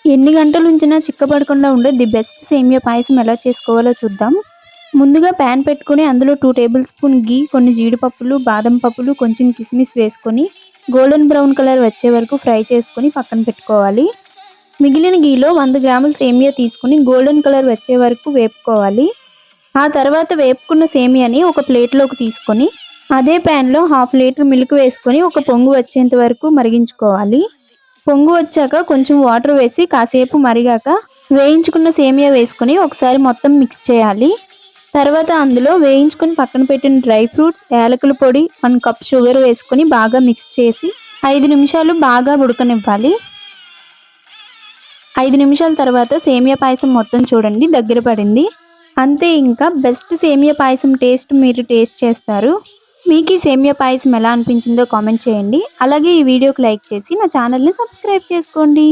ఎన్ని గంటలు ఉంచినా చిక్కబడకుండా ఉండే ది బెస్ట్ సేమియా పాయసం ఎలా చేసుకోవాలో చూద్దాం. ముందుగా ప్యాన్ పెట్టుకొని అందులో 2 టేబుల్ స్పూన్ ఘీ, కొన్ని జీడిపప్పులు, బాదం పప్పులు, కొంచెం కిస్మిస్ వేసుకొని గోల్డెన్ బ్రౌన్ కలర్ వచ్చే వరకు ఫ్రై చేసుకొని పక్కన పెట్టుకోవాలి. మిగిలిన ఘీలో 100 గ్రాముల సేమియా తీసుకొని గోల్డెన్ కలర్ వచ్చే వరకు వేపుకోవాలి. ఆ తర్వాత వేపుకున్న సేమియాని ఒక ప్లేట్లోకి తీసుకొని అదే ప్యాన్లో 1/2 లీటర్ మిల్క్ వేసుకొని ఒక పొంగు వచ్చేంత వరకు మరిగించుకోవాలి. పొంగు వచ్చాక కొంచెం వాటర్ వేసి కాసేపు మరిగాక వేయించుకున్న సేమియా వేసుకొని ఒకసారి మొత్తం మిక్స్ చేయాలి. తర్వాత అందులో వేయించుకొని పక్కన పెట్టిన డ్రై ఫ్రూట్స్, యాలకుల పొడి, 1 కప్ షుగర్ వేసుకొని బాగా మిక్స్ చేసి 5 నిమిషాలు బాగా ఉడకనివ్వాలి. 5 నిమిషాల తర్వాత సేమియా పాయసం మొత్తం చూడండి దగ్గర పడింది. అంతే, ఇంకా బెస్ట్ సేమియా పాయసం టేస్ట్ మీరు టేస్ట్ చేస్తారు. మీకు ఈ సేమియా పాయసం ఎలా అనిపించిందో కామెంట్ చేయండి. అలాగే ఈ వీడియోకి లైక్ చేసి నా ఛానల్ని సబ్స్క్రైబ్ చేసుకోండి.